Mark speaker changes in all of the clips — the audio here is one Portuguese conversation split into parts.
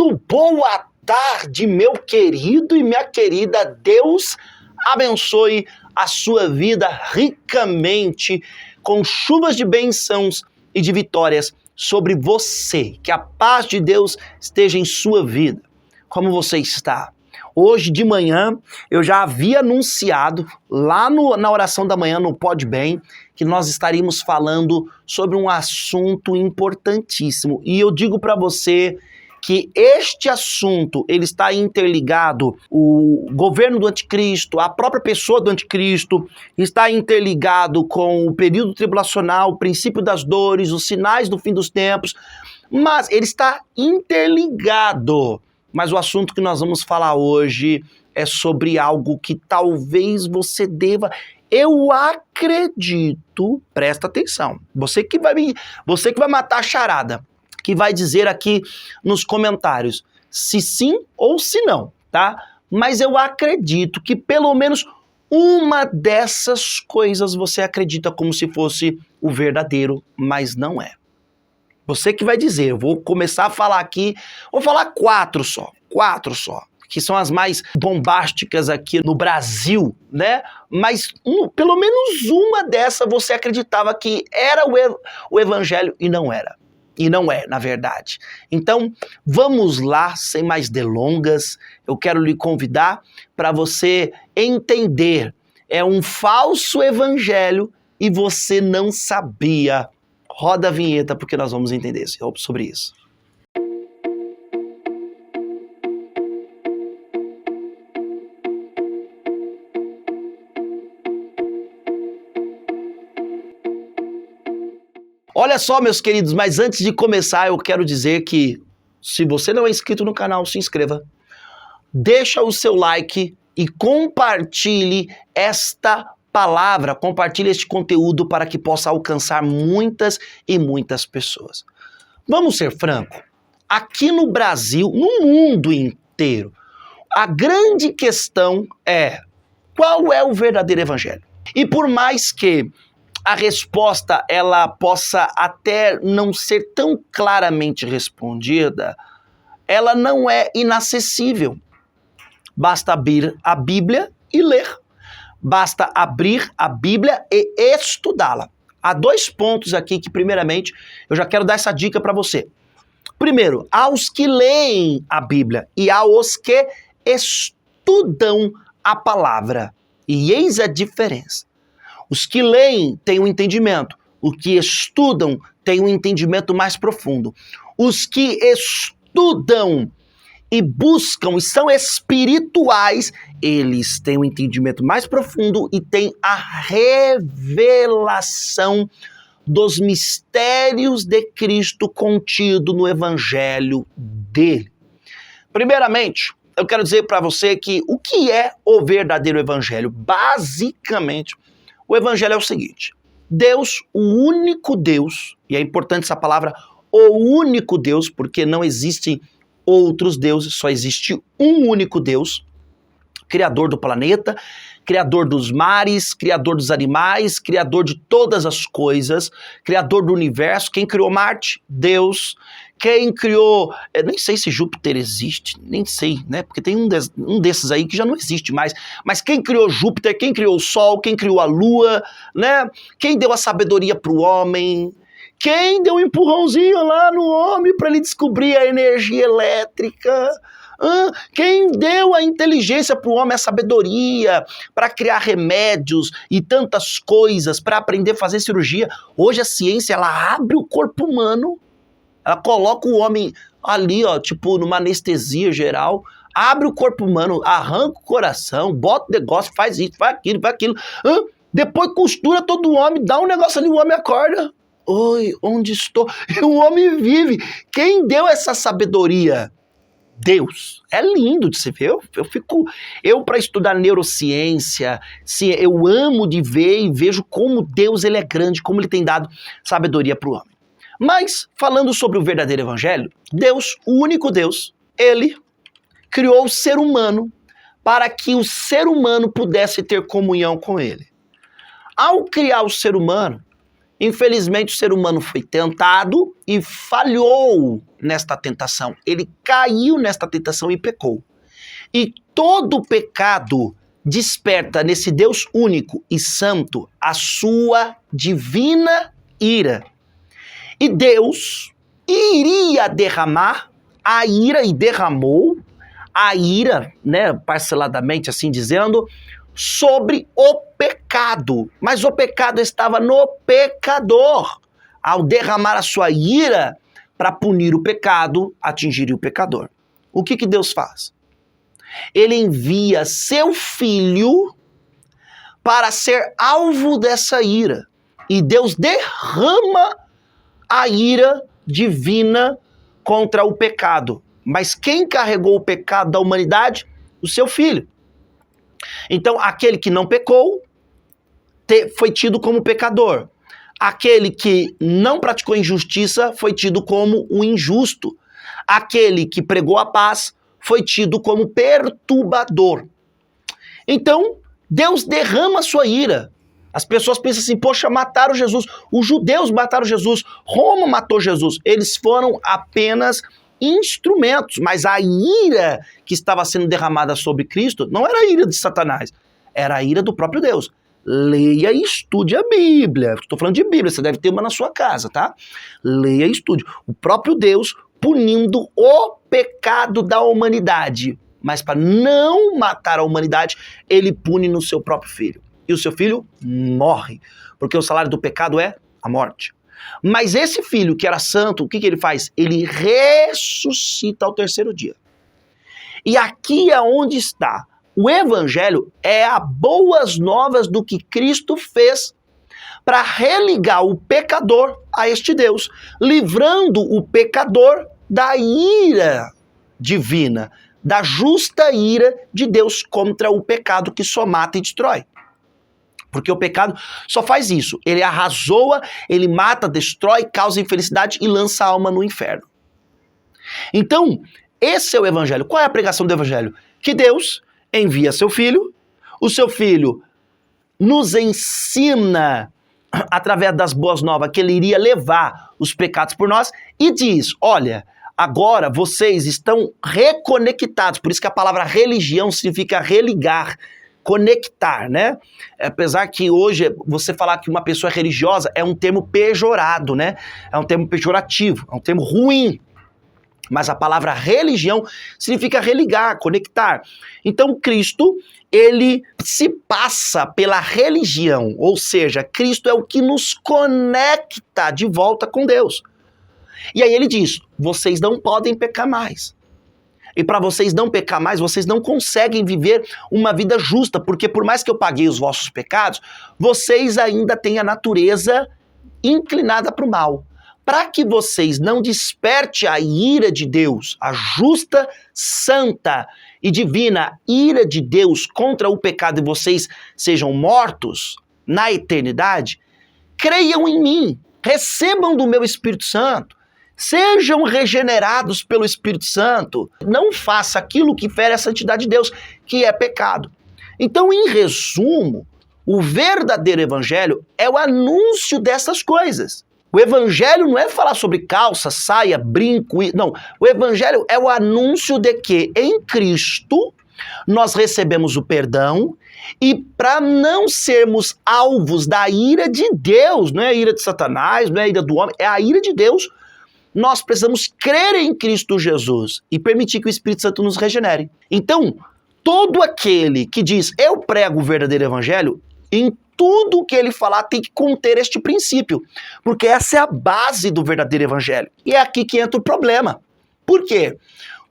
Speaker 1: Muito boa tarde, meu querido e minha querida. Deus abençoe a sua vida ricamente, com chuvas de bênçãos e de vitórias sobre você. Que a paz de Deus esteja em sua vida. Como você está? Hoje de manhã eu já havia anunciado lá na oração da manhã no Pode Bem que nós estaríamos falando sobre um assunto importantíssimo. E eu digo para você que este assunto ele está interligado, o governo do anticristo, a própria pessoa do anticristo, está interligado com o período tribulacional, o princípio das dores, os sinais do fim dos tempos, mas ele está interligado. Mas o assunto que nós vamos falar hoje é sobre algo que talvez você deva... Eu acredito, presta atenção, você que vai matar a charada, que vai dizer aqui nos comentários se sim ou se não, tá? Mas eu acredito que pelo menos uma dessas coisas você acredita como se fosse o verdadeiro, mas não é. Você que vai dizer, eu vou começar a falar aqui, vou falar quatro só, que são as mais bombásticas aqui no Brasil, né? Mas pelo menos uma dessa você acreditava que era o evangelho e não era. E não é, na verdade. Então, vamos lá, sem mais delongas, eu quero lhe convidar para você entender. É um falso evangelho e você não sabia. Roda a vinheta porque nós vamos entender sobre isso. Olha só, meus queridos, mas antes de começar, eu quero dizer que se você não é inscrito no canal, se inscreva, deixa o seu like e compartilhe esta palavra, compartilhe este conteúdo para que possa alcançar muitas e muitas pessoas. Vamos ser francos, aqui no Brasil, no mundo inteiro, a grande questão é qual é o verdadeiro evangelho? E por mais que a resposta ela possa até não ser tão claramente respondida, ela não é inacessível. Basta abrir a Bíblia e ler. Basta abrir a Bíblia e estudá-la. Há dois pontos aqui que, primeiramente, eu já quero dar essa dica para você. Primeiro, aos que leem a Bíblia e aos que estudam a palavra. E eis a diferença. Os que leem têm um entendimento, os que estudam têm um entendimento mais profundo. Os que estudam e buscam e são espirituais, eles têm um entendimento mais profundo e têm a revelação dos mistérios de Cristo contido no evangelho dele. Primeiramente, eu quero dizer para você que o que é o verdadeiro evangelho? Basicamente, o evangelho é o seguinte: Deus, o único Deus, e é importante essa palavra, o único Deus, porque não existem outros deuses, só existe um único Deus, criador do planeta, criador dos mares, criador dos animais, criador de todas as coisas, criador do universo. Quem criou Marte? Deus. Quem criou... nem sei se Júpiter existe, nem sei, né? Porque tem um desses aí que já não existe mais. Mas quem criou Júpiter? Quem criou o Sol? Quem criou a Lua? Né? Quem deu a sabedoria para o homem? Quem deu um empurrãozinho lá no homem para ele descobrir a energia elétrica? Quem deu a inteligência para o homem, a sabedoria, para criar remédios e tantas coisas, para aprender a fazer cirurgia? Hoje a ciência, ela abre o corpo humano, ela coloca o homem ali, ó, tipo numa anestesia geral, abre o corpo humano, arranca o coração, bota o negócio, faz isso, faz aquilo. Depois costura todo o homem, dá um negócio ali, o homem acorda. Oi, onde estou? E o homem vive. Quem deu essa sabedoria? Deus. É lindo de se ver. Eu para estudar neurociência, eu amo de ver e vejo como Deus ele é grande, como ele tem dado sabedoria para o homem. Mas, falando sobre o verdadeiro evangelho, Deus, o único Deus, ele criou o ser humano para que o ser humano pudesse ter comunhão com ele. Ao criar o ser humano, Infelizmente, o ser humano foi tentado e falhou nesta tentação. Ele caiu nesta tentação e pecou. E todo pecado desperta nesse Deus único e santo a sua divina ira. E Deus iria derramar a ira, e derramou a ira, né, parceladamente assim dizendo, sobre o pecado. Mas o pecado estava no pecador. Ao derramar a sua ira para punir o pecado, atingiria o pecador. O que Deus faz? Ele envia seu filho para ser alvo dessa ira. E Deus derrama a ira divina contra o pecado. Mas quem carregou o pecado da humanidade? O seu filho. Então, aquele que não pecou foi tido como pecador. Aquele que não praticou injustiça foi tido como um injusto. Aquele que pregou a paz foi tido como perturbador. Então, Deus derrama a sua ira. As pessoas pensam assim, poxa, mataram Jesus. Os judeus mataram Jesus. Roma matou Jesus. Eles foram apenas instrumentos, mas a ira que estava sendo derramada sobre Cristo não era a ira de Satanás, era a ira do próprio Deus. Leia e estude a Bíblia. Estou falando de Bíblia, você deve ter uma na sua casa, tá? Leia e estude. O próprio Deus punindo o pecado da humanidade. Mas para não matar a humanidade, ele pune no seu próprio filho. E o seu filho morre, porque o salário do pecado é a morte. Mas esse filho que era santo, o que ele faz? Ele ressuscita ao terceiro dia. E aqui é onde está. O evangelho é a boas novas do que Cristo fez para religar o pecador a este Deus, livrando o pecador da ira divina, da justa ira de Deus contra o pecado que só mata e destrói. Porque o pecado só faz isso. Ele arrasoa, ele mata, destrói, causa infelicidade e lança a alma no inferno. Então, esse é o evangelho. Qual é a pregação do evangelho? Que Deus envia seu filho, o seu filho nos ensina, através das boas novas, que ele iria levar os pecados por nós e diz, olha, agora vocês estão reconectados. Por isso que a palavra religião significa religar, conectar, né? Apesar que hoje você falar que uma pessoa é religiosa é um termo pejorado, né? É um termo pejorativo, é um termo ruim. Mas a palavra religião significa religar, conectar. Então Cristo, ele se passa pela religião, ou seja, Cristo é o que nos conecta de volta com Deus. E aí ele diz, vocês não podem pecar mais. E para vocês não pecar mais, vocês não conseguem viver uma vida justa, porque por mais que eu paguei os vossos pecados, vocês ainda têm a natureza inclinada para o mal. Para que vocês não desperte a ira de Deus, a justa, santa e divina ira de Deus contra o pecado e vocês sejam mortos na eternidade, creiam em mim, recebam do meu Espírito Santo, sejam regenerados pelo Espírito Santo, não faça aquilo que fere a santidade de Deus, que é pecado. Então, em resumo, o verdadeiro evangelho é o anúncio dessas coisas. O evangelho não é falar sobre calça, saia, brinco, não. O evangelho é o anúncio de que em Cristo nós recebemos o perdão e para não sermos alvos da ira de Deus, não é a ira de Satanás, não é a ira do homem, é a ira de Deus, nós precisamos crer em Cristo Jesus e permitir que o Espírito Santo nos regenere. Então, todo aquele que diz, eu prego o verdadeiro evangelho, em tudo que ele falar tem que conter este princípio, porque essa é a base do verdadeiro evangelho. E é aqui que entra o problema. Por quê?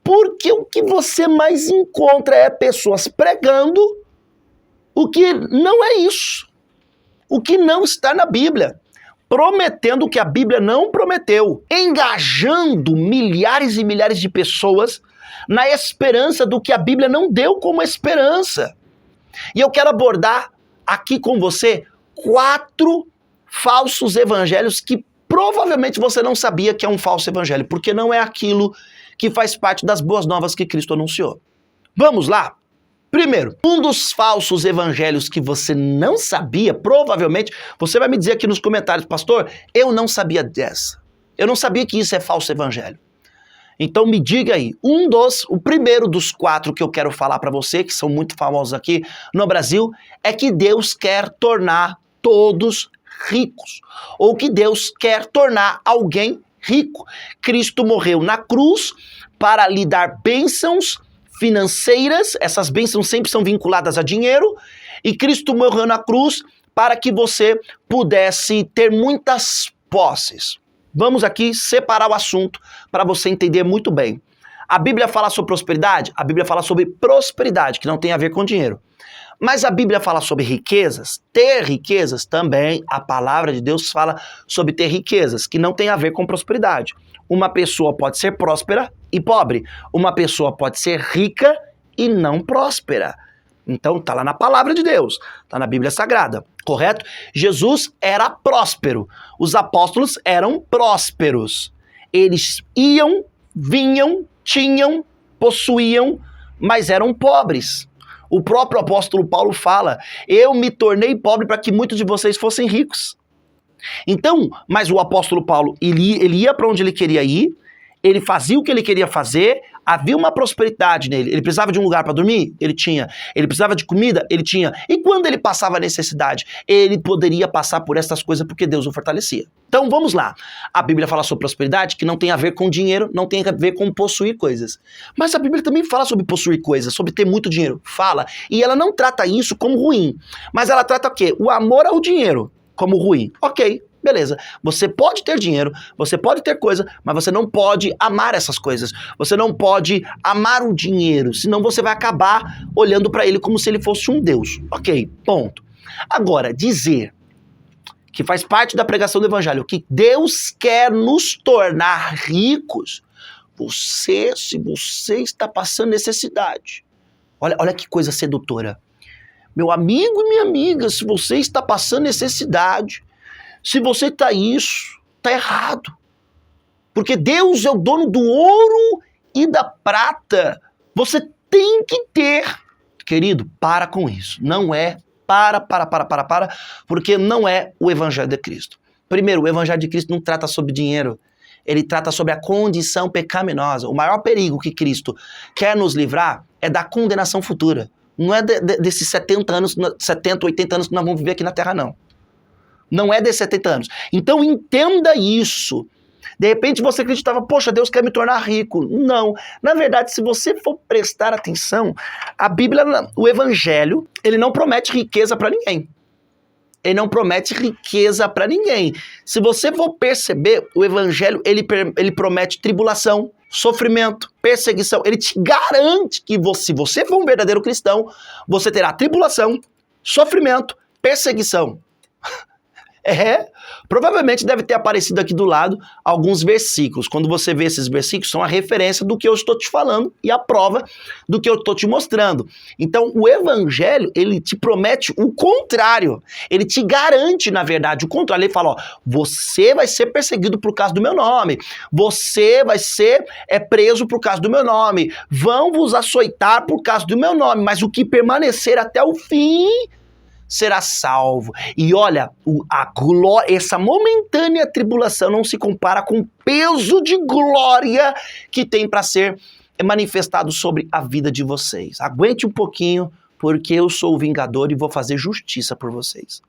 Speaker 1: Porque o que você mais encontra é pessoas pregando o que não é isso, o que não está na Bíblia, prometendo o que a Bíblia não prometeu, engajando milhares e milhares de pessoas na esperança do que a Bíblia não deu como esperança. E eu quero abordar aqui com você 4 falsos evangelhos que provavelmente você não sabia que é um falso evangelho, porque não é aquilo que faz parte das boas novas que Cristo anunciou. Vamos lá? Primeiro, um dos falsos evangelhos que você não sabia, provavelmente, você vai me dizer aqui nos comentários, pastor, eu não sabia dessa. Eu não sabia que isso é falso evangelho. Então me diga aí, o primeiro dos 4 que eu quero falar para você, que são muito famosos aqui no Brasil, é que Deus quer tornar todos ricos, ou que Deus quer tornar alguém rico. Cristo morreu na cruz para lhe dar bênçãos financeiras, essas bênçãos sempre são vinculadas a dinheiro, e Cristo morreu na cruz para que você pudesse ter muitas posses. Vamos aqui separar o assunto para você entender muito bem. A Bíblia fala sobre prosperidade? A Bíblia fala sobre prosperidade, que não tem a ver com dinheiro. Mas a Bíblia fala sobre riquezas? Ter riquezas também, a palavra de Deus fala sobre ter riquezas, que não tem a ver com prosperidade. Uma pessoa pode ser próspera e pobre. Uma pessoa pode ser rica e não próspera. Então tá lá na palavra de Deus, tá na Bíblia Sagrada, correto? Jesus era próspero, os apóstolos eram prósperos. Eles iam, vinham, tinham, possuíam, mas eram pobres. O próprio apóstolo Paulo fala, eu me tornei pobre para que muitos de vocês fossem ricos. Então, mas o apóstolo Paulo, ele ia para onde ele queria ir, ele fazia o que ele queria fazer, havia uma prosperidade nele. Ele precisava de um lugar para dormir? Ele tinha. Ele precisava de comida? Ele tinha. E quando ele passava necessidade? Ele poderia passar por essas coisas porque Deus o fortalecia. Então vamos lá. A Bíblia fala sobre prosperidade que não tem a ver com dinheiro, não tem a ver com possuir coisas. Mas a Bíblia também fala sobre possuir coisas, sobre ter muito dinheiro. Fala. E ela não trata isso como ruim. Mas ela trata o quê? O amor ao dinheiro como ruim. Ok. Beleza, você pode ter dinheiro, você pode ter coisa, mas você não pode amar essas coisas. Você não pode amar o dinheiro, senão você vai acabar olhando para ele como se ele fosse um Deus. Ok, ponto. Agora, dizer que faz parte da pregação do evangelho que Deus quer nos tornar ricos, se você está passando necessidade, olha que coisa sedutora. Meu amigo e minha amiga, se você está passando necessidade, se você está errado. Porque Deus é o dono do ouro e da prata. Você tem que ter. Querido, para com isso. Não é, porque não é o Evangelho de Cristo. Primeiro, o Evangelho de Cristo não trata sobre dinheiro. Ele trata sobre a condição pecaminosa. O maior perigo que Cristo quer nos livrar é da condenação futura. Não é desses 70, 80 anos que nós vamos viver aqui na Terra, não. Não é de 70 anos. Então entenda isso. De repente você acreditava, poxa, Deus quer me tornar rico. Não. Na verdade, se você for prestar atenção, a Bíblia, o Evangelho, ele não promete riqueza para ninguém. Ele não promete riqueza para ninguém. Se você for perceber, o Evangelho, ele promete tribulação, sofrimento, perseguição. Ele te garante que se você for um verdadeiro cristão, você terá tribulação, sofrimento, perseguição. Provavelmente deve ter aparecido aqui do lado alguns versículos. Quando você vê esses versículos, são a referência do que eu estou te falando e a prova do que eu estou te mostrando. Então, o Evangelho, ele te promete o contrário. Ele te garante, na verdade, o contrário. Ele fala, ó, você vai ser perseguido por causa do meu nome. Você vai ser preso por causa do meu nome. Vão vos açoitar por causa do meu nome. Mas o que permanecer até o fim será salvo. E olha, essa momentânea tribulação não se compara com o peso de glória que tem para ser manifestado sobre a vida de vocês. Aguente um pouquinho, porque eu sou o vingador e vou fazer justiça por vocês.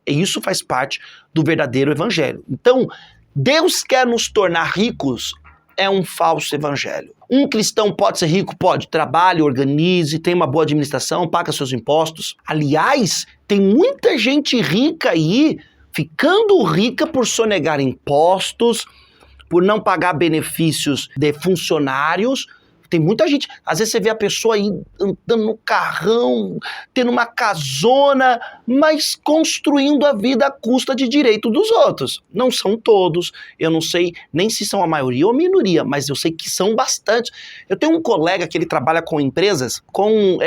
Speaker 1: Isso faz parte do verdadeiro evangelho. Então, Deus quer nos tornar ricos, é um falso evangelho. Um cristão pode ser rico? Pode. Trabalhe, organize, tem uma boa administração, paga seus impostos. Aliás, tem muita gente rica aí, ficando rica por sonegar impostos, por não pagar benefícios de funcionários. Tem muita gente, às vezes você vê a pessoa aí andando no carrão, tendo uma casona, mas construindo a vida à custa de direito dos outros. Não são todos, eu não sei nem se são a maioria ou a minoria, mas eu sei que são bastantes. Eu tenho um colega que ele trabalha com empresas, com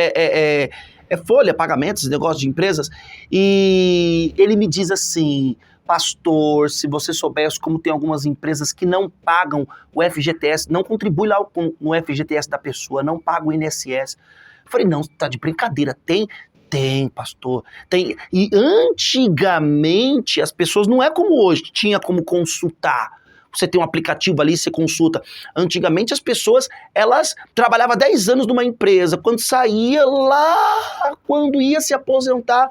Speaker 1: folha, pagamentos, negócio de empresas, e ele me diz assim, Pastor, se você soubesse como tem algumas empresas que não pagam o FGTS, não contribuem lá no FGTS da pessoa, não pagam o INSS. Eu falei, não, tá de brincadeira, tem? Tem, pastor, tem. E antigamente as pessoas, não é como hoje, que tinha como consultar. Você tem um aplicativo ali, você consulta. Antigamente as pessoas, elas trabalhavam 10 anos numa empresa, quando saía lá, quando ia se aposentar,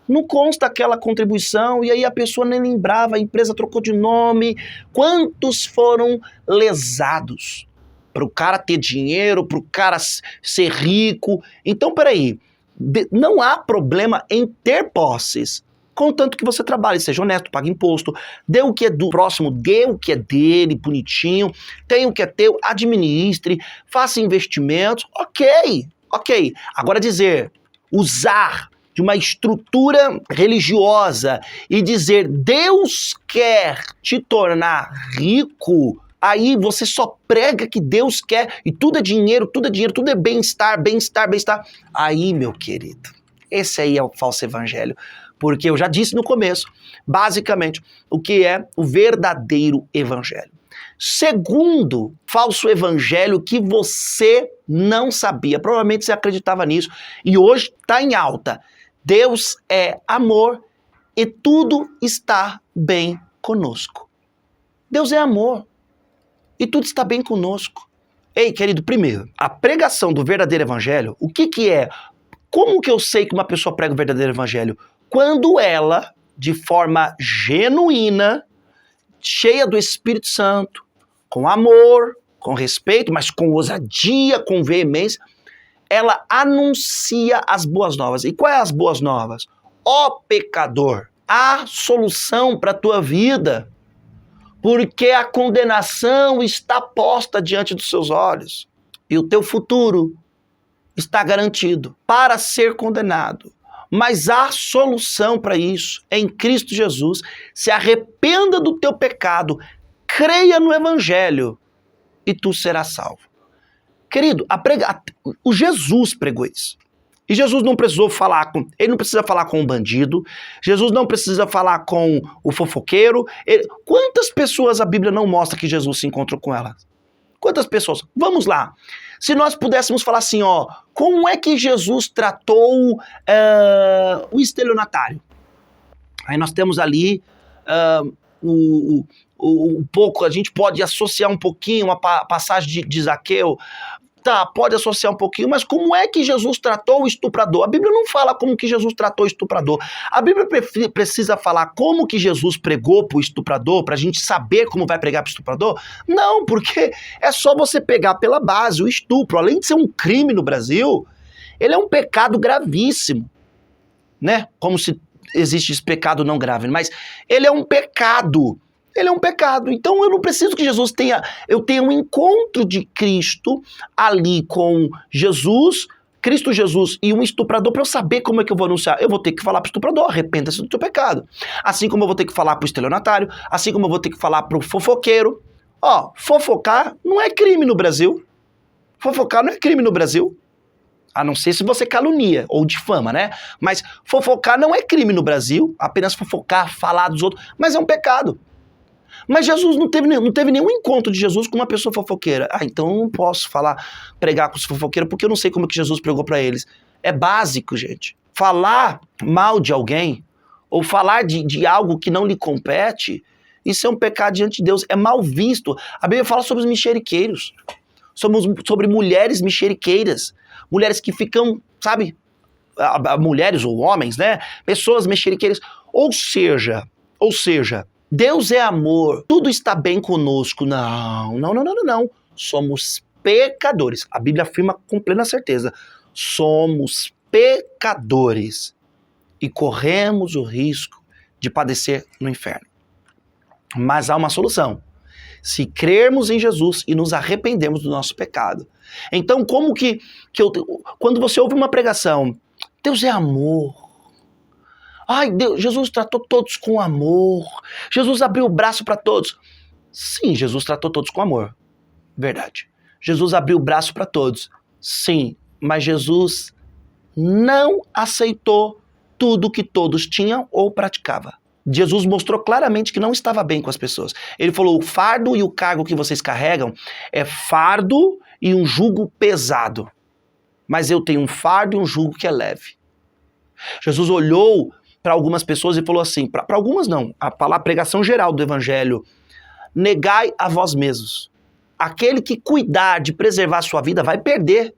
Speaker 1: não consta aquela contribuição, e aí a pessoa nem lembrava, a empresa trocou de nome. Quantos foram lesados? Para o cara ter dinheiro, para o cara ser rico. Então, peraí, não há problema em ter posses, contanto que você trabalhe, seja honesto, pague imposto, dê o que é do próximo, dê o que é dele, bonitinho, tenha o que é teu, administre, faça investimentos, ok. Agora dizer, usar de uma estrutura religiosa e dizer Deus quer te tornar rico, aí você só prega que Deus quer e tudo é dinheiro, tudo é bem-estar. Aí, meu querido, esse aí é o falso evangelho. Porque eu já disse no começo, basicamente, o que é o verdadeiro evangelho. Segundo falso evangelho que você não sabia, provavelmente você acreditava nisso, e hoje está em alta. Deus é amor e tudo está bem conosco. Deus é amor e tudo está bem conosco. Ei, querido, primeiro, a pregação do verdadeiro evangelho, o que é? Como que eu sei que uma pessoa prega o verdadeiro evangelho? Quando ela, de forma genuína, cheia do Espírito Santo, com amor, com respeito, mas com ousadia, com veemência, ela anuncia as boas novas. E quais as boas novas? Ó pecador, há solução para a tua vida, porque a condenação está posta diante dos seus olhos e o teu futuro está garantido para ser condenado. Mas há solução para isso em Cristo Jesus. Se arrependa do teu pecado, creia no Evangelho e tu serás salvo. Querido, o Jesus pregou isso. E Jesus não precisou falar ele não precisa falar com o bandido, Jesus não precisa falar com o fofoqueiro. Quantas pessoas a Bíblia não mostra que Jesus se encontrou com elas? Quantas pessoas? Vamos lá. Se nós pudéssemos falar assim, ó, como é que Jesus tratou o estelionatário? Aí nós temos ali um pouco, a gente pode associar um pouquinho uma passagem de Zaqueu. Tá, pode associar um pouquinho, mas como é que Jesus tratou o estuprador? A Bíblia não fala como que Jesus tratou o estuprador. A Bíblia precisa falar como que Jesus pregou pro estuprador, pra gente saber como vai pregar pro estuprador? Não, porque é só você pegar pela base. O estupro, além de ser um crime no Brasil, ele é um pecado gravíssimo, né? Como se existe esse pecado não grave, mas ele é um pecado. Ele é um pecado. Então eu não preciso que Jesus eu tenha um encontro de Cristo ali com Jesus, Cristo Jesus e um estuprador para eu saber como é que eu vou anunciar. Eu vou ter que falar para o estuprador, arrependa-se do teu pecado. Assim como eu vou ter que falar para o estelionatário, assim como eu vou ter que falar para o fofoqueiro. Ó, fofocar não é crime no Brasil. Fofocar não é crime no Brasil. A não ser se você calunia ou difama, né? Mas fofocar não é crime no Brasil. Apenas fofocar, falar dos outros. Mas é um pecado. Mas Jesus não teve nenhum encontro de Jesus com uma pessoa fofoqueira. Ah, então eu não posso pregar com os fofoqueiros, porque eu não sei como é que Jesus pregou para eles. É básico, gente. Falar mal de alguém, ou falar de algo que não lhe compete, isso é um pecado diante de Deus, é mal visto. A Bíblia fala sobre os mexeriqueiros, sobre mulheres mexeriqueiras, mulheres que ficam, sabe, mulheres ou homens, né, pessoas mexeriqueiras. Ou seja, Deus é amor, tudo está bem conosco. Não. Somos pecadores. A Bíblia afirma com plena certeza. Somos pecadores e corremos o risco de padecer no inferno. Mas há uma solução. Se crermos em Jesus e nos arrependemos do nosso pecado. Então, como que quando você ouve uma pregação, Deus é amor. Ai, Deus, Jesus tratou todos com amor. Jesus abriu o braço para todos. Sim, Jesus tratou todos com amor. Verdade. Jesus abriu o braço para todos. Sim, mas Jesus não aceitou tudo que todos tinham ou praticavam. Jesus mostrou claramente que não estava bem com as pessoas. Ele falou, o fardo e o cargo que vocês carregam é fardo e um jugo pesado. Mas eu tenho um fardo e um jugo que é leve. Jesus olhou para algumas pessoas e falou assim, para algumas não, a pregação geral do evangelho, negai a vós mesmos. Aquele que cuidar de preservar a sua vida vai perder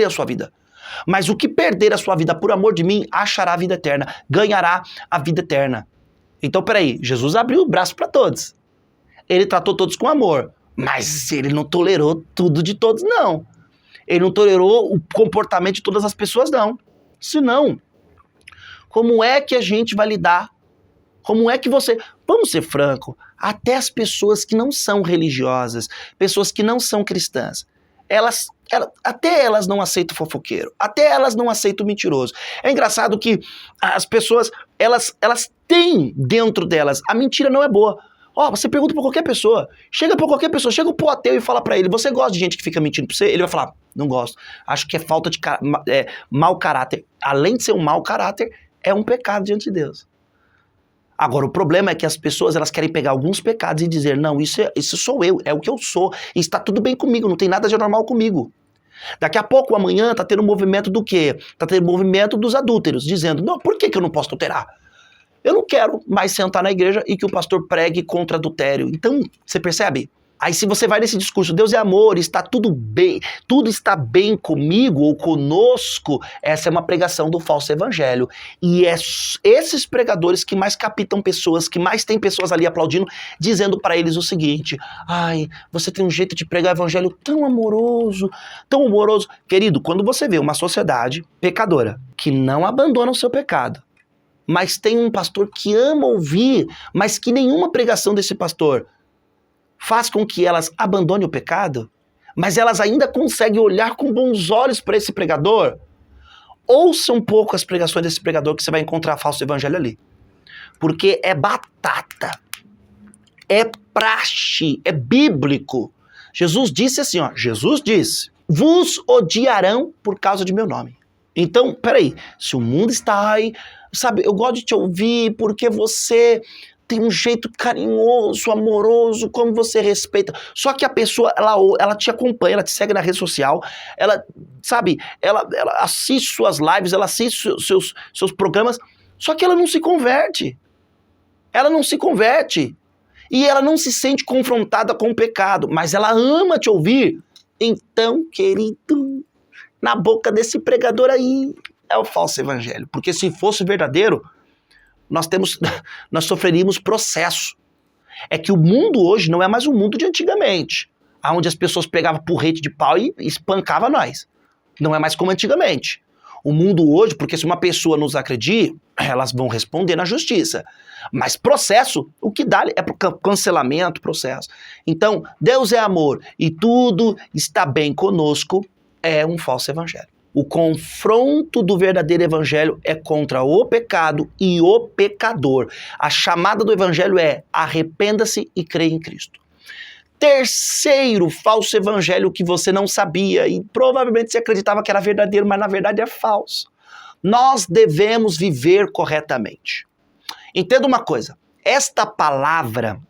Speaker 1: a sua vida. Mas o que perder a sua vida por amor de mim, achará a vida eterna, ganhará a vida eterna. Então, peraí, Jesus abriu o braço para todos. Ele tratou todos com amor, mas ele não tolerou tudo de todos, não. Ele não tolerou o comportamento de todas as pessoas, não. Senão, como é que a gente vai lidar? Como é que você... Vamos ser franco, até as pessoas que não são religiosas, pessoas que não são cristãs, até elas não aceitam fofoqueiro, até elas não aceitam mentiroso. É engraçado que as pessoas, elas têm dentro delas, a mentira não é boa. Você pergunta pra qualquer pessoa, chega pro ateu e fala pra ele, você gosta de gente que fica mentindo pra você? Ele vai falar, não gosto, acho que é falta de mau caráter. Além de ser um mau caráter, é um pecado diante de Deus. Agora, o problema é que as pessoas, elas querem pegar alguns pecados e dizer, não, isso sou eu, é o que eu sou, e está tudo bem comigo, não tem nada de anormal comigo. Daqui a pouco, amanhã, tá tendo um movimento do quê? Tá tendo um movimento dos adúlteros, dizendo, não, por que eu não posso adulterar? Eu não quero mais sentar na igreja e que o pastor pregue contra adultério. Então, você percebe? Aí se você vai nesse discurso, Deus é amor, está tudo bem, tudo está bem comigo ou conosco, essa é uma pregação do falso evangelho. E é esses pregadores que mais captam pessoas, que mais tem pessoas ali aplaudindo, dizendo para eles o seguinte, ai, você tem um jeito de pregar o evangelho tão amoroso, tão amoroso. Querido, quando você vê uma sociedade pecadora, que não abandona o seu pecado, mas tem um pastor que ama ouvir, mas que nenhuma pregação desse pastor faz com que elas abandonem o pecado, mas elas ainda conseguem olhar com bons olhos para esse pregador, ouça um pouco as pregações desse pregador que você vai encontrar falso evangelho ali. Porque é batata, é praxe, é bíblico. Jesus disse assim, Jesus disse, vos odiarão por causa de meu nome. Então, peraí, se o mundo está aí, sabe, eu gosto de te ouvir porque você tem um jeito carinhoso, amoroso, como você respeita. Só que a pessoa, ela te acompanha, ela te segue na rede social, ela, sabe, ela assiste suas lives, ela assiste seus programas, só que ela não se converte. Ela não se converte. E ela não se sente confrontada com o pecado, mas ela ama te ouvir. Então, querido, na boca desse pregador aí é o falso evangelho. Porque se fosse verdadeiro, nós sofreríamos processo. É que o mundo hoje não é mais o mundo de antigamente, onde as pessoas pegavam porrete de pau e espancavam nós. Não é mais como antigamente. O mundo hoje, porque se uma pessoa nos agredir, elas vão responder na justiça. Mas processo, o que dá é cancelamento, processo. Então, Deus é amor e tudo está bem conosco, é um falso evangelho. O confronto do verdadeiro evangelho é contra o pecado e o pecador. A chamada do evangelho é arrependa-se e creia em Cristo. Terceiro falso evangelho que você não sabia e provavelmente você acreditava que era verdadeiro, mas na verdade é falso. Nós devemos viver corretamente. Entenda uma coisa, esta palavra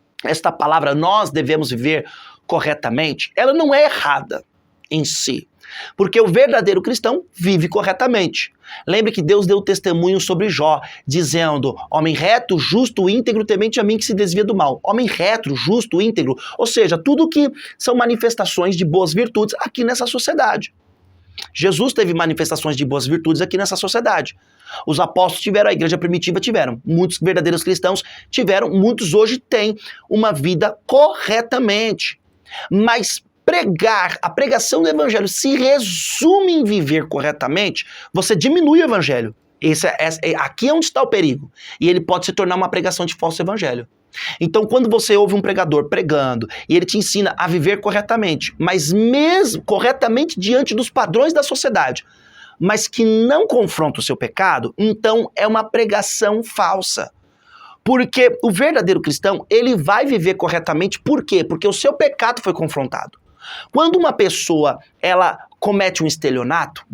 Speaker 1: nós devemos viver corretamente, ela não é errada em si. Porque o verdadeiro cristão vive corretamente. Lembre que Deus deu testemunho sobre Jó, dizendo, homem reto, justo, íntegro, temente a mim que se desvia do mal. Homem reto, justo, íntegro, ou seja, tudo que são manifestações de boas virtudes aqui nessa sociedade. Jesus teve manifestações de boas virtudes aqui nessa sociedade. Os apóstolos tiveram, a igreja primitiva tiveram, muitos verdadeiros cristãos tiveram, muitos hoje têm uma vida corretamente. Mas a pregação do evangelho se resume em viver corretamente, você diminui o evangelho. Aqui é onde está o perigo. E ele pode se tornar uma pregação de falso evangelho. Então, quando você ouve um pregador pregando e ele te ensina a viver corretamente, mas mesmo corretamente diante dos padrões da sociedade, mas que não confronta o seu pecado, então é uma pregação falsa. Porque o verdadeiro cristão, ele vai viver corretamente, por quê? Porque o seu pecado foi confrontado. Quando uma pessoa, ela comete um estelionato,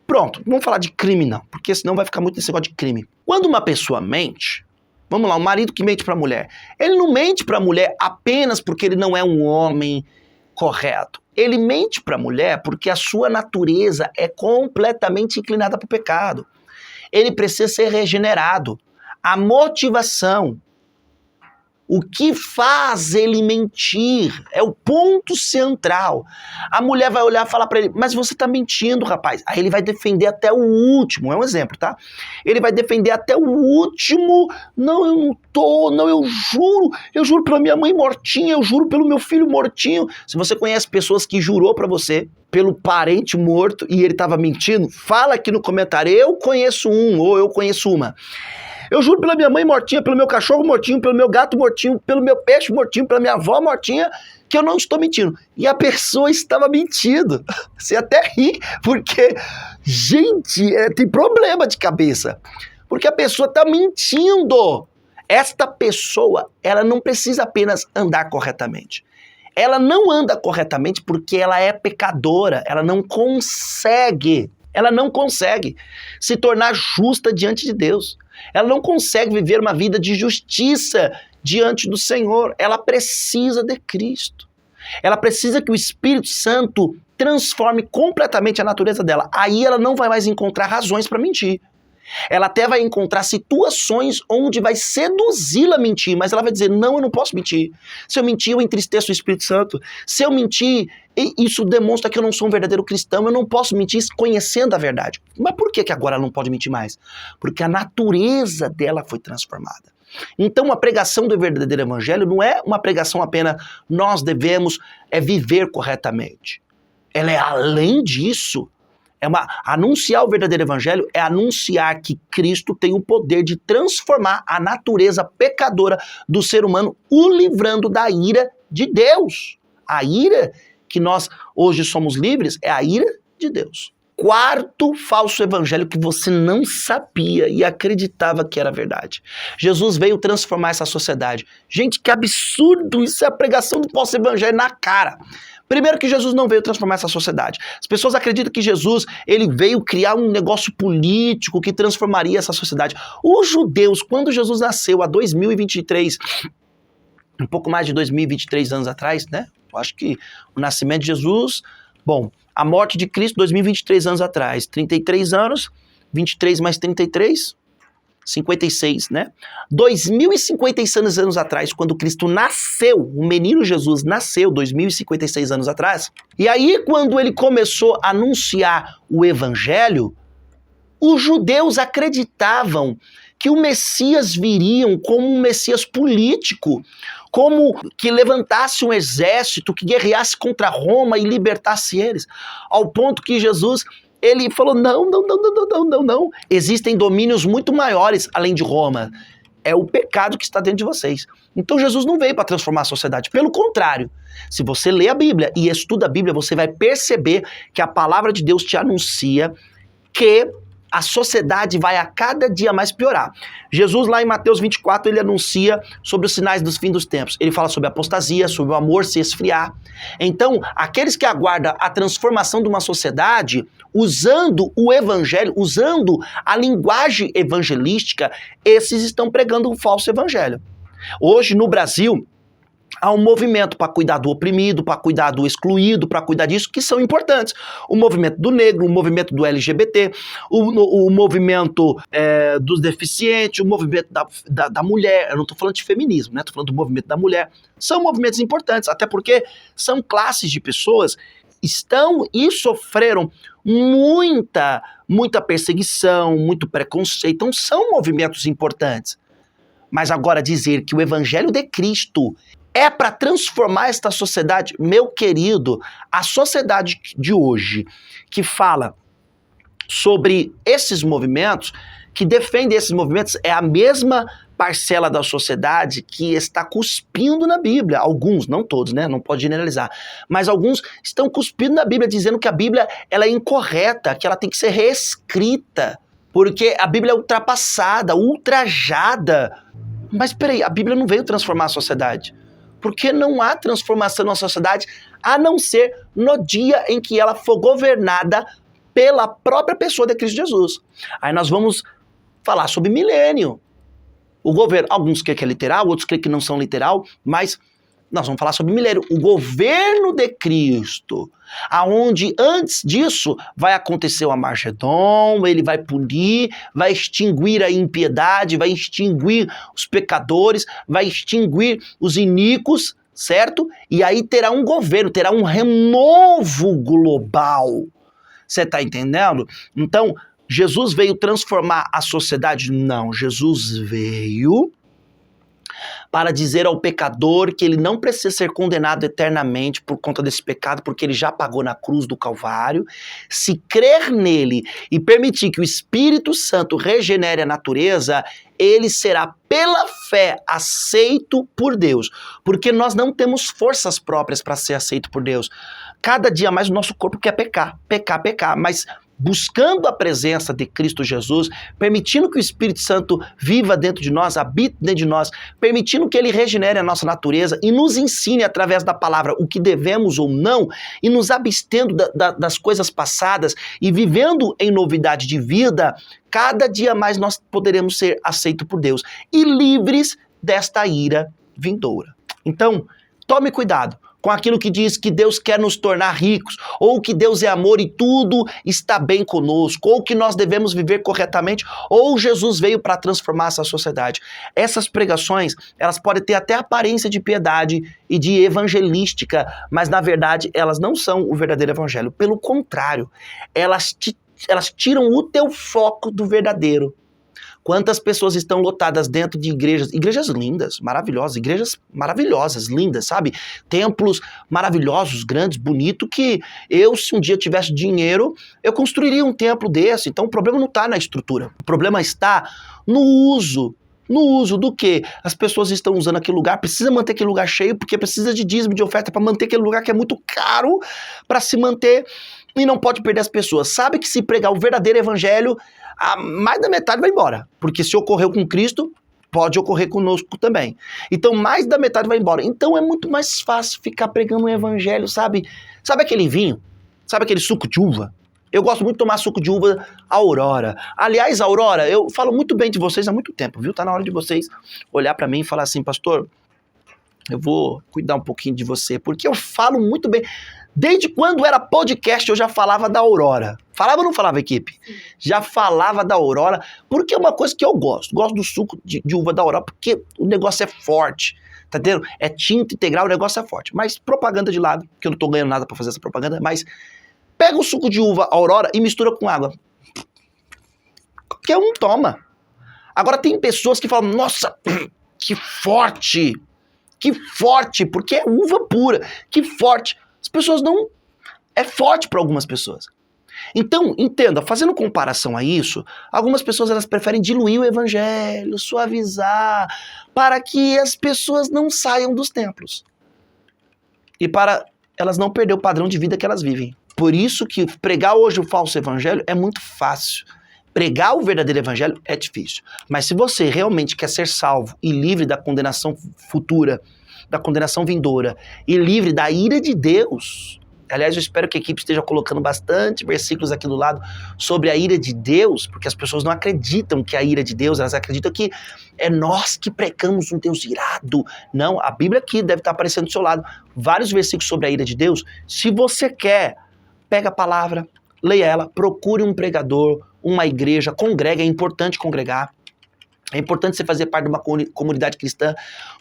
Speaker 1: Pronto, não vamos falar de crime não, porque senão vai ficar muito nesse negócio de crime. Quando uma pessoa mente, vamos lá, um marido que mente para a mulher, ele não mente para a mulher apenas porque ele não é um homem correto. Ele mente para a mulher porque a sua natureza é completamente inclinada para o pecado. Ele precisa ser regenerado. A motivação, o que faz ele mentir, é o ponto central. A mulher vai olhar e falar para ele, mas você está mentindo, rapaz. Aí ele vai defender até o último, é um exemplo, tá? Ele vai defender até o último, não, eu não tô, não, eu juro pela minha mãe mortinha, eu juro pelo meu filho mortinho. Se você conhece pessoas que jurou para você pelo parente morto e ele estava mentindo, fala aqui no comentário, eu conheço um ou eu conheço uma. Eu juro pela minha mãe mortinha, pelo meu cachorro mortinho, pelo meu gato mortinho, pelo meu peixe mortinho, pela minha avó mortinha, que eu não estou mentindo. E a pessoa estava mentindo. Você até ri, porque, gente, tem problema de cabeça. Porque a pessoa está mentindo. Esta pessoa, ela não precisa apenas andar corretamente. Ela não anda corretamente porque ela é pecadora. Ela não consegue se tornar justa diante de Deus. Ela não consegue viver uma vida de justiça diante do Senhor. Ela precisa de Cristo. Ela precisa que o Espírito Santo transforme completamente a natureza dela. Aí ela não vai mais encontrar razões para mentir. Ela até vai encontrar situações onde vai seduzi-la a mentir, mas ela vai dizer, não, eu não posso mentir. Se eu mentir, eu entristeço o Espírito Santo. Se eu mentir, isso demonstra que eu não sou um verdadeiro cristão, eu não posso mentir conhecendo a verdade. Mas por que agora ela não pode mentir mais? Porque a natureza dela foi transformada. Então a pregação do verdadeiro evangelho não é uma pregação apenas nós devemos viver corretamente. Ela é além disso. Anunciar o verdadeiro evangelho é anunciar que Cristo tem o poder de transformar a natureza pecadora do ser humano, o livrando da ira de Deus. A ira que nós hoje somos livres é a ira de Deus. Quarto falso evangelho que você não sabia e acreditava que era verdade. Jesus veio transformar essa sociedade. Gente, que absurdo! Isso é a pregação do falso evangelho na cara. Primeiro que Jesus não veio transformar essa sociedade. As pessoas acreditam que Jesus ele veio criar um negócio político que transformaria essa sociedade. Os judeus, quando Jesus nasceu há 2023, um pouco mais de 2023 anos atrás, né? Eu acho que o nascimento de Jesus, bom, a morte de Cristo 2023 anos atrás, 33 anos, 23 mais 33, 56, né? 2056 anos atrás, quando Cristo nasceu, o menino Jesus nasceu 2056 anos atrás, e aí quando ele começou a anunciar o evangelho, os judeus acreditavam que o Messias viria como um Messias político, como que levantasse um exército, que guerreasse contra Roma e libertasse eles, ao ponto que Jesus ele falou, não. Existem domínios muito maiores além de Roma. É o pecado que está dentro de vocês. Então Jesus não veio para transformar a sociedade. Pelo contrário, se você lê a Bíblia e estuda a Bíblia, você vai perceber que a palavra de Deus te anuncia que a sociedade vai a cada dia mais piorar. Jesus, lá em Mateus 24, ele anuncia sobre os sinais dos fins dos tempos. Ele fala sobre a apostasia, sobre o amor se esfriar. Então, aqueles que aguardam a transformação de uma sociedade, usando o evangelho, usando a linguagem evangelística, esses estão pregando um falso evangelho. Hoje, no Brasil, há um movimento para cuidar do oprimido, para cuidar do excluído, para cuidar disso, que são importantes. O movimento do negro, o movimento do LGBT, o movimento dos deficientes, o movimento da mulher. Eu não estou falando de feminismo, né? Estou falando do movimento da mulher. São movimentos importantes, até porque são classes de pessoas que estão e sofreram muita perseguição, muito preconceito. Então são movimentos importantes. Mas agora dizer que o evangelho de Cristo é para transformar esta sociedade, meu querido, a sociedade de hoje que fala sobre esses movimentos, que defende esses movimentos, é a mesma parcela da sociedade que está cuspindo na Bíblia. Alguns, não todos, né? Não pode generalizar. Mas alguns estão cuspindo na Bíblia, dizendo que a Bíblia ela é incorreta, que ela tem que ser reescrita, porque a Bíblia é ultrapassada, ultrajada. Mas peraí, a Bíblia não veio transformar a sociedade. Porque não há transformação na sociedade, a não ser no dia em que ela for governada pela própria pessoa de Cristo Jesus. Aí nós vamos falar sobre milênio. O governo, alguns creem que é literal, outros creem que não são literal, mas nós vamos falar sobre milênio. O governo de Cristo, aonde antes disso vai acontecer o Armagedon, ele vai punir, vai extinguir a impiedade, vai extinguir os pecadores, vai extinguir os iníquos, certo? E aí terá um governo, terá um renovo global. Você está entendendo? Então, Jesus veio transformar a sociedade? Não, Jesus veio para dizer ao pecador que ele não precisa ser condenado eternamente por conta desse pecado, porque ele já pagou na cruz do Calvário. Se crer nele e permitir que o Espírito Santo regenere a natureza, ele será pela fé aceito por Deus, porque nós não temos forças próprias para ser aceito por Deus. Cada dia mais o nosso corpo quer pecar, mas buscando a presença de Cristo Jesus, permitindo que o Espírito Santo viva dentro de nós, habite dentro de nós, permitindo que ele regenere a nossa natureza e nos ensine através da palavra o que devemos ou não, e nos abstendo das coisas passadas e vivendo em novidade de vida, cada dia mais nós poderemos ser aceitos por Deus e livres desta ira vindoura. Então, tome cuidado com aquilo que diz que Deus quer nos tornar ricos, ou que Deus é amor e tudo está bem conosco, ou que nós devemos viver corretamente, ou Jesus veio para transformar essa sociedade. Essas pregações, elas podem ter até aparência de piedade e de evangelística, mas na verdade elas não são o verdadeiro evangelho. Pelo contrário, elas tiram o teu foco do verdadeiro. Quantas pessoas estão lotadas dentro de igrejas lindas, maravilhosas, lindas, sabe? Templos maravilhosos, grandes, bonitos, que se um dia tivesse dinheiro, eu construiria um templo desse. Então o problema não está na estrutura, o problema está no uso. No uso do quê? As pessoas estão usando aquele lugar, precisa manter aquele lugar cheio, porque precisa de dízimo, de oferta para manter aquele lugar que é muito caro para se manter, e não pode perder as pessoas. Sabe que se pregar o verdadeiro evangelho, mais da metade vai embora, porque se ocorreu com Cristo, pode ocorrer conosco também. Então mais da metade vai embora. Então é muito mais fácil ficar pregando o evangelho, sabe? Sabe aquele vinho? Sabe aquele suco de uva? Eu gosto muito de tomar suco de uva Aurora. Aliás, Aurora, eu falo muito bem de vocês há muito tempo, viu? Tá na hora de vocês olhar pra mim e falar assim, pastor, eu vou cuidar um pouquinho de você, porque eu falo muito bem. Desde quando era podcast eu já falava da Aurora. Falava ou não falava, equipe? Já falava da Aurora, porque é uma coisa que eu gosto. Gosto do suco de uva da Aurora, porque o negócio é forte. Tá entendendo? É tinta integral, o negócio é forte. Mas propaganda de lado, que eu não tô ganhando nada pra fazer essa propaganda, mas pega o suco de uva Aurora e mistura com água. Qualquer um toma. Agora tem pessoas que falam, nossa, que forte, porque é uva pura, que forte. As pessoas não... É forte para algumas pessoas. Então, entenda, fazendo comparação a isso, algumas pessoas elas preferem diluir o evangelho, suavizar, para que as pessoas não saiam dos templos. E para elas não perderem o padrão de vida que elas vivem. Por isso que pregar hoje o falso evangelho é muito fácil. Pregar o verdadeiro evangelho é difícil. Mas se você realmente quer ser salvo e livre da condenação futura, da condenação vindoura, e livre da ira de Deus... Aliás, eu espero que a equipe esteja colocando bastante versículos aqui do lado sobre a ira de Deus, porque as pessoas não acreditam que a ira de Deus, elas acreditam que é nós que pregamos um Deus irado. Não, a Bíblia aqui deve estar aparecendo do seu lado. Vários versículos sobre a ira de Deus. Se você quer, pega a palavra, leia ela, procure um pregador, uma igreja, congrega, é importante congregar. É importante você fazer parte de uma comunidade cristã,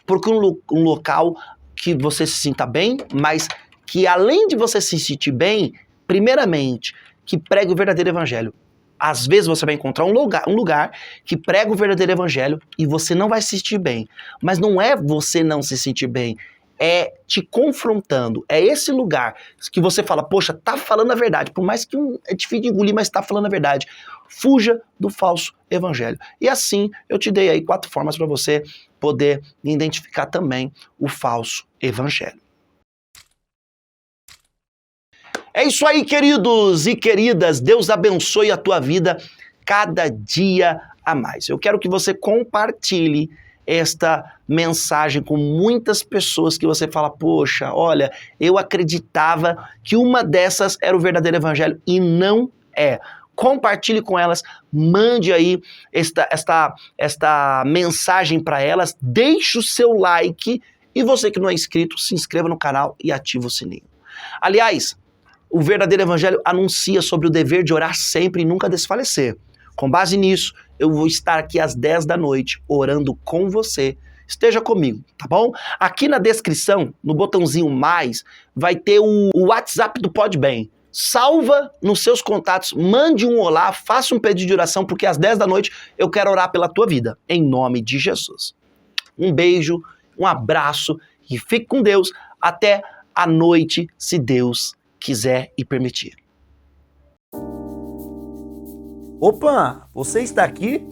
Speaker 1: porque um local que você se sinta bem, mas que além de você se sentir bem, primeiramente, que pregue o verdadeiro evangelho. Às vezes você vai encontrar um lugar que prega o verdadeiro evangelho e você não vai se sentir bem. Mas não é você não se sentir bem, é te confrontando. É esse lugar que você fala, poxa, tá falando a verdade. Por mais que é difícil de engolir, mas tá falando a verdade. Fuja do falso evangelho. E assim, eu te dei aí 4 formas para você poder identificar também o falso evangelho. É isso aí, queridos e queridas. Deus abençoe a tua vida cada dia a mais. Eu quero que você compartilhe esta mensagem com muitas pessoas que você fala, poxa, olha, eu acreditava que uma dessas era o verdadeiro evangelho e não compartilhe com elas, mande aí esta mensagem para elas, deixe o seu like e você que não é inscrito, se inscreva no canal e ative o sininho. Aliás, o Verdadeiro Evangelho anuncia sobre o dever de orar sempre e nunca desfalecer. Com base nisso, eu vou estar aqui às 10 da noite orando com você. Esteja comigo, tá bom? Aqui na descrição, no botãozinho mais, vai ter o WhatsApp do Podbem. Salva nos seus contatos, mande um olá, faça um pedido de oração, porque às 10 da noite eu quero orar pela tua vida, em nome de Jesus. Um beijo, um abraço e fique com Deus até a noite, se Deus quiser e permitir. Opa, você está aqui?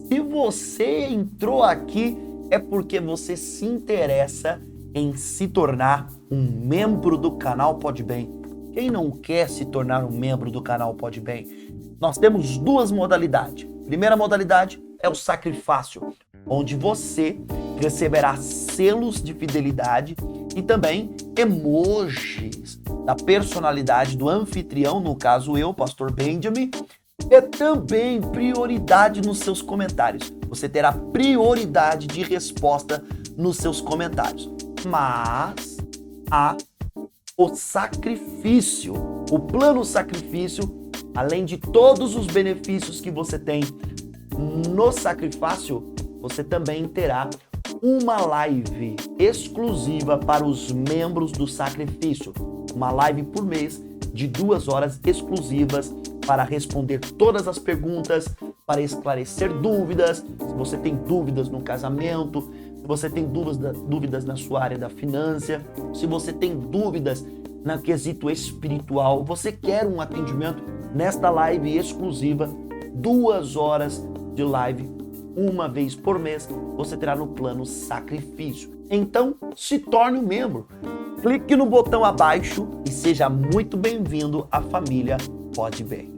Speaker 1: Se você entrou aqui, é porque você se interessa em se tornar um membro do canal Podbem. Quem não quer se tornar um membro do canal Podbem? Nós temos duas modalidades. Primeira modalidade é o sacrifício, onde você receberá selos de fidelidade e também emojis da personalidade do anfitrião, no caso eu, Pastor Benjamin, e também prioridade nos seus comentários. Você terá prioridade de resposta nos seus comentários. Mas há o sacrifício, o plano sacrifício, além de todos os benefícios que você tem no sacrifício, você também terá uma live exclusiva para os membros do sacrifício. Uma live por mês de 2 horas exclusivas para responder todas as perguntas, para esclarecer dúvidas. Se você tem dúvidas no casamento, se você tem dúvidas na sua área da finança, se você tem dúvidas no quesito espiritual, você quer um atendimento nesta live exclusiva, 2 horas de live, uma vez por mês, você terá no plano sacrifício. Então, se torne um membro. Clique no botão abaixo e seja muito bem-vindo à família Podbem.